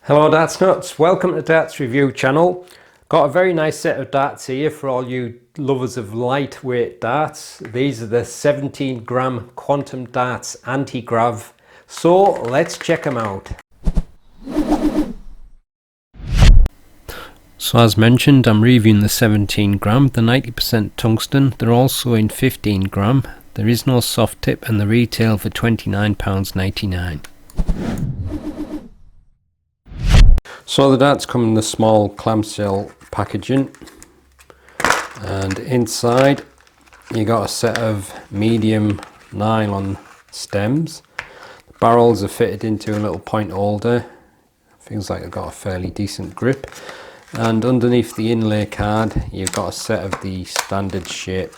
Hello Darts Nutz, welcome to Darts Review channel. Got a very nice set of darts here for all you lovers of lightweight darts. These are the 17 gram quantum darts Antigrav. So let's check them out. So as mentioned, I'm reviewing the 17 gram, the 90% tungsten. They're also in 15 gram. There is no soft tip and the retail for £29.99. So the darts come in the small clamshell packaging, and inside you got a set of medium nylon stems. The barrels are fitted into a little point holder. Feels like they've got a fairly decent grip. And underneath the inlay card you've got a set of the standard shape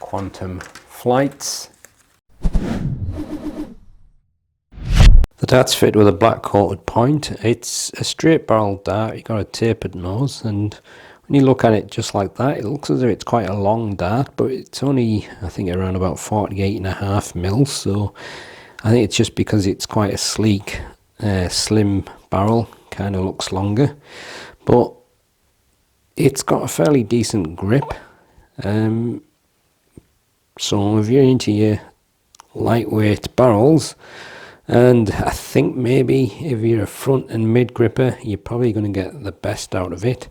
quantum flights. The dart's fit with a black coated point. It's a straight barrel dart, you've got a tapered nose, and when you look at it just like that, it looks as if it's quite a long dart, but it's only, I think, around about 48.5 mils, so I think it's just because it's quite a sleek, slim barrel, kind of looks longer, but it's got a fairly decent grip. So if you're into your lightweight barrels, and I think maybe if you're a front and mid gripper, you're probably going to get the best out of it.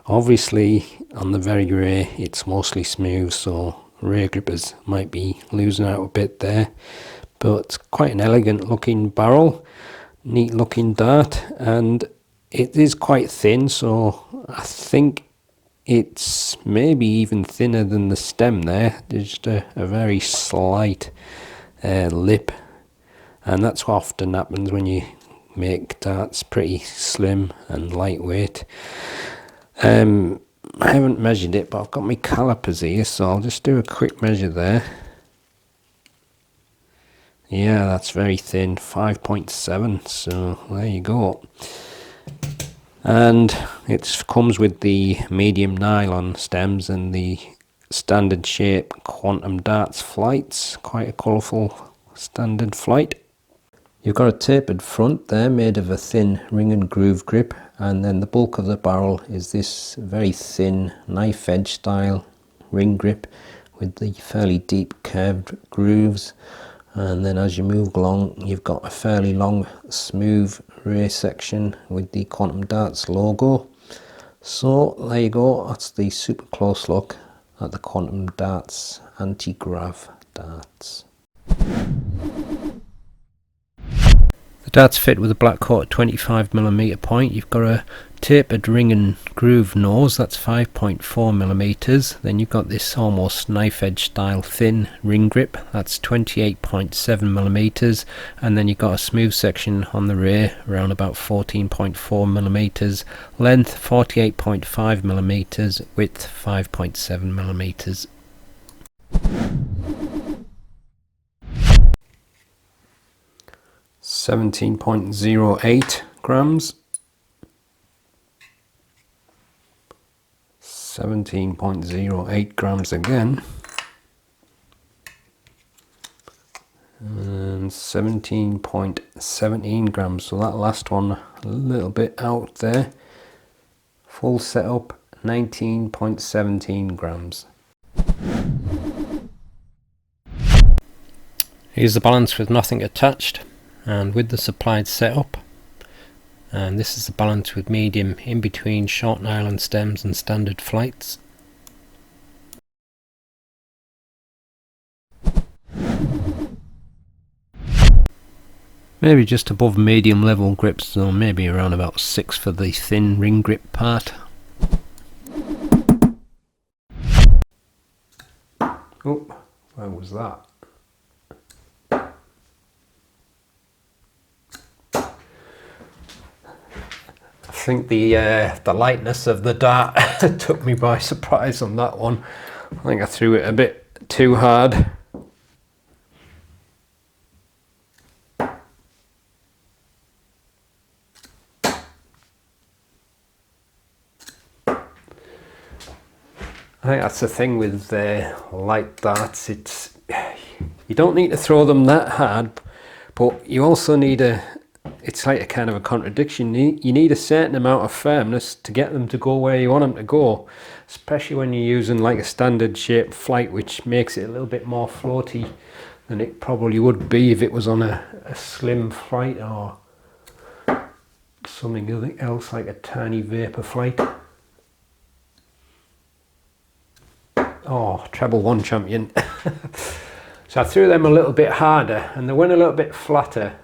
Obviously on the very rare it's mostly smooth, so rare grippers might be losing out a bit there, but it's quite an elegant looking barrel, neat looking dart, and it is quite thin, so I think it's maybe even thinner than the stem there. There's just a very slight lip. And that's what often happens when you make darts pretty slim and lightweight. I haven't measured it, but I've got my calipers here, so I'll just do a quick measure there. Yeah, that's very thin, 5.7, so there you go. And it comes with the medium nylon stems and the standard shape quantum darts flights, quite a colourful standard flight. You've got a tapered front there made of a thin ring and groove grip, and then the bulk of the barrel is this very thin knife edge style ring grip with the fairly deep curved grooves, and then as you move along you've got a fairly long smooth rear section with the Quantum Darts logo. So there you go, that's the super close look at the Quantum Darts Antigrav darts. Darts fit with a black coat 25mm point. You've got a tapered ring and groove nose, that's 5.4mm. Then you've got this almost knife edge style thin ring grip, that's 28.7mm. And then you've got a smooth section on the rear around about 14.4mm. Length 48.5mm, width 5.7mm. 17.08 grams, 17.08 grams again, and 17.17 grams, so that last one a little bit out there. Full setup 19.17 grams. Here's the balance with nothing attached and with the supplied setup, and this is the balance with medium in between short nylon stems and standard flights. Maybe just above medium level grips, so maybe around about 6 for the thin ring grip part. Oh, where was that? I think the lightness of the dart took me by surprise on that one. I think I threw it a bit too hard. I think that's the thing with light darts. You don't need to throw them that hard, but you also need a it's like a kind of a contradiction. You need a certain amount of firmness to get them to go where you want them to go, especially when you're using like a standard shaped flight, which makes it a little bit more floaty than it probably would be if it was on a slim flight or something else like a tiny vapor flight. Oh, treble 1 champion. So I threw them a little bit harder and they went a little bit flatter.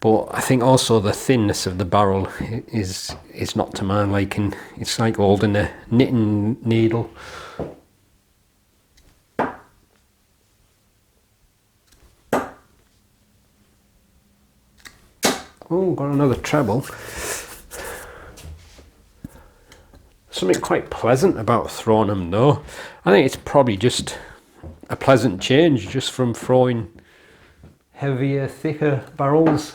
But I think also the thinness of the barrel is not to my liking. It's like holding a knitting needle. Oh, got another treble. Something quite pleasant about throwing them though. I think it's probably just a pleasant change just from throwing heavier, thicker barrels.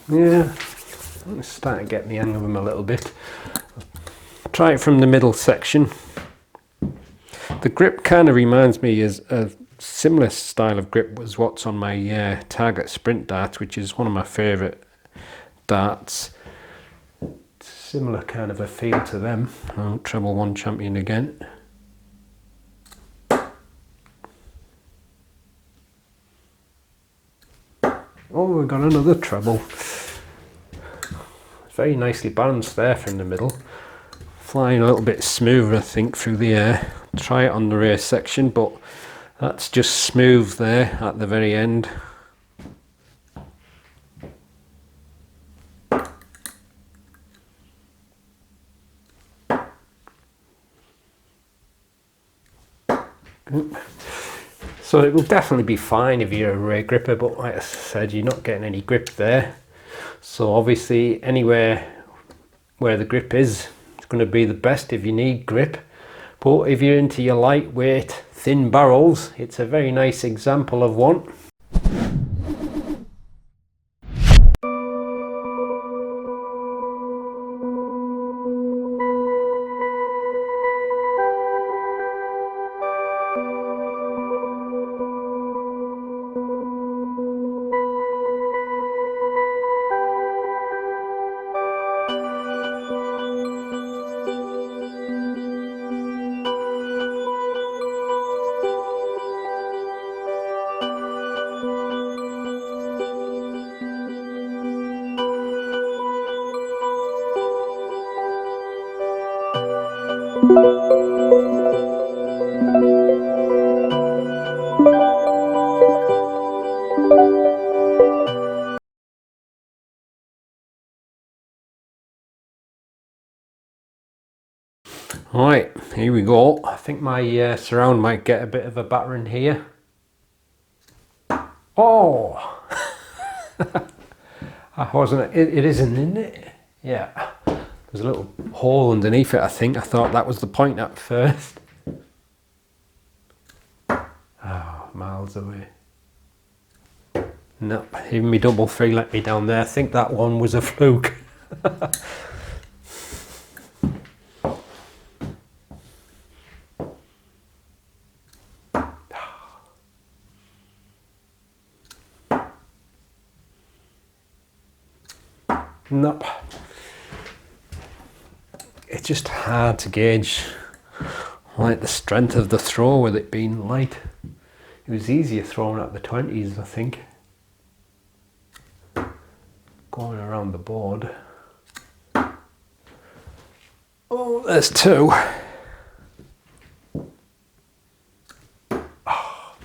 Yeah, I'm starting to get the hang of them a little bit. Try it from the middle section. The grip kind of reminds me as a similar style of grip was what's on my Target Sprint darts, which is one of my favourite darts. Similar kind of a feel to them. Oh, treble 1 champion again. Oh, we got another treble. Very nicely balanced there from the middle. Flying a little bit smoother, I think, through the air. Try it on the rear section, but that's just smooth there at the very end. So it will definitely be fine if you're a rear gripper, but like I said, you're not getting any grip there. So obviously anywhere where the grip is, it's going to be the best if you need grip. But if you're into your lightweight, thin barrels, it's a very nice example of one. Right, here we go. I think my surround might get a bit of a battering here. Oh! I wasn't, it isn't, isn't it? Yeah. There's a little hole underneath it, I think. I thought that was the point at first. Oh, miles away. No, even my double three let me down there. I think that one was a fluke. Nope. It's just hard to gauge like the strength of the throw with it being light. It was easier throwing at the 20s, I think. Going around the board. Oh, there's two. Oh.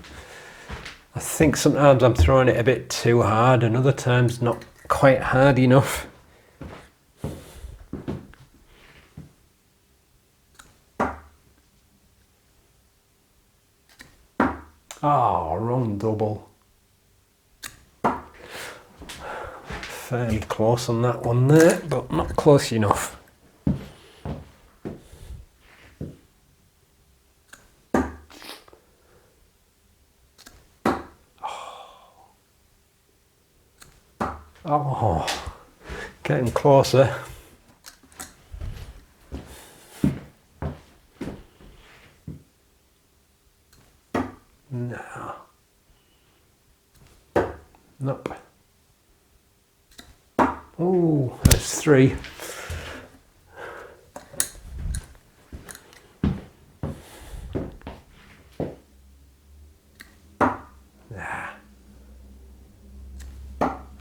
I think sometimes I'm throwing it a bit too hard and other times not quite hard enough. Oh, wrong double. Fairly close on that one there, but not close enough. Oh, getting closer. No. Nope. Oh, that's 3.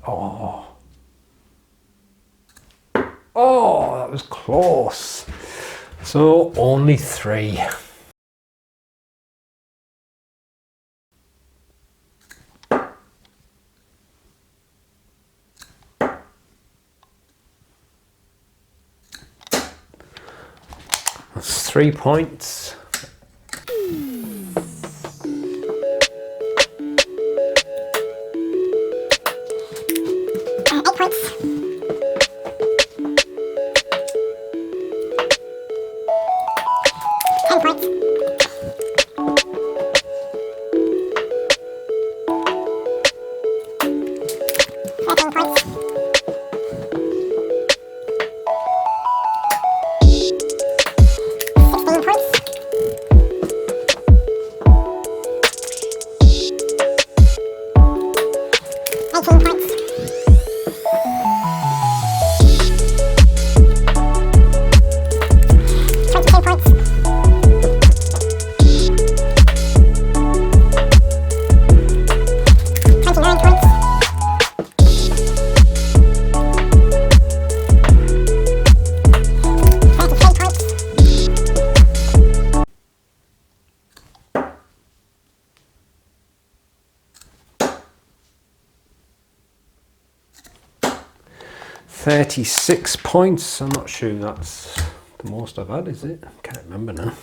Oh. Oh, that was close. So only 3. That's 3 points. £36 points. I'm not sure that's the most I've had, is it? I can't remember now.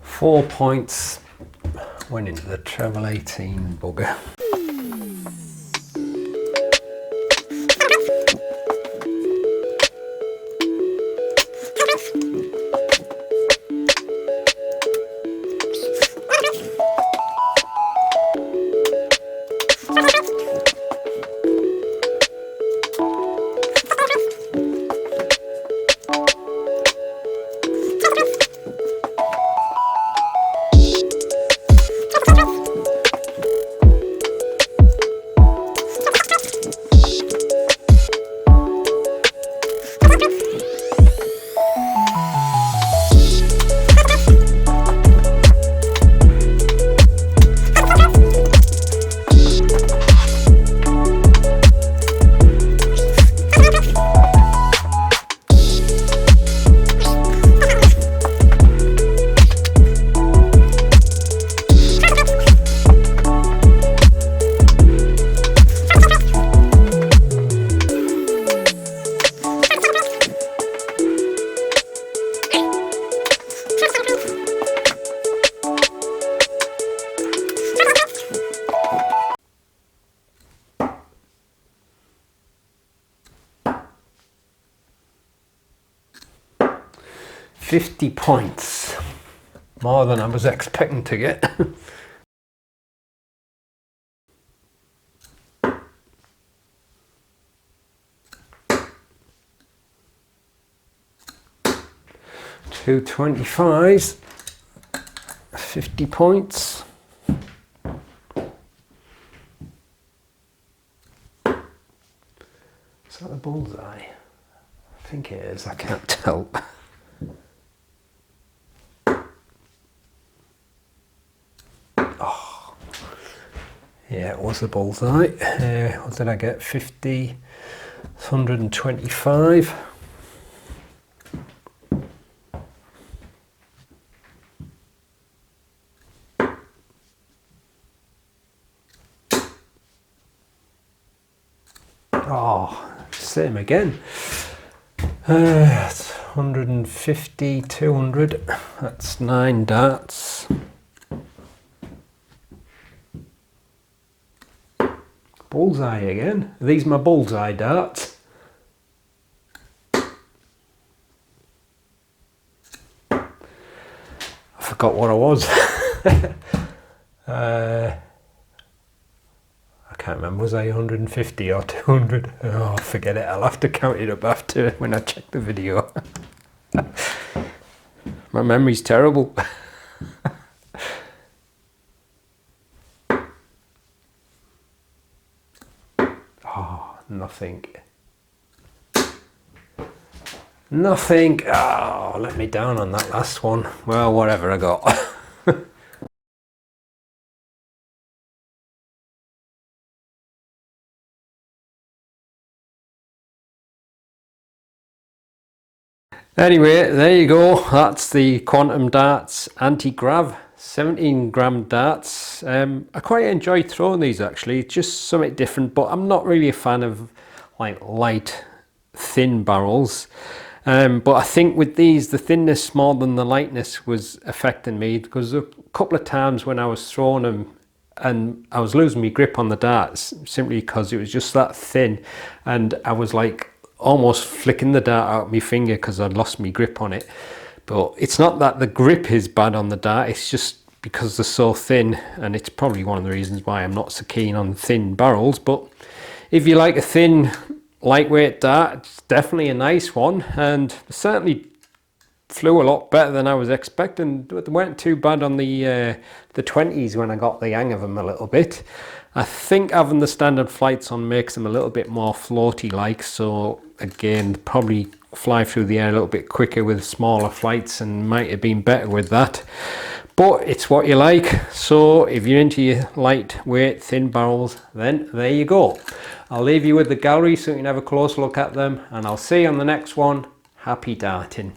£4 points went into the treble 18 bugger. £50 points. More than I was expecting to get. Two 25s, 50 points. Is that the bullseye? I think it is, I can't tell. Oh, yeah, it was the bullseye. What did I get? 50, 125. Oh, same again. 150, 200. That's 9 darts. Bullseye again. Are these my bullseye darts? I forgot what I was. can't remember, was I 150 or 200? Oh, forget it, I'll have to count it up after when I check the video. My memory's terrible. Oh, nothing. Nothing. Oh, let me down on that last one. Well, whatever I got. Anyway, there you go. That's the Quantum Darts Antigrav 17-gram darts. I quite enjoy throwing these actually. It's just something different, but I'm not really a fan of like light, thin barrels. But I think with these, the thinness more than the lightness was affecting me, because a couple of times when I was throwing them and I was losing my grip on the darts simply because it was just that thin, and I was like almost flicking the dart out of my finger because I'd lost my grip on it. But it's not that the grip is bad on the dart, it's just because they're so thin, and it's probably one of the reasons why I'm not so keen on thin barrels. But if you like a thin, lightweight dart, it's definitely a nice one, and certainly flew a lot better than I was expecting. They weren't too bad on the 20s when I got the hang of them a little bit. I think having the standard flights on makes them a little bit more floaty like, so again probably fly through the air a little bit quicker with smaller flights, and might have been better with that. But it's what you like, so if you're into your lightweight thin barrels, then there you go. I'll leave you with the gallery so you can have a close look at them, and I'll see you on the next one. Happy darting.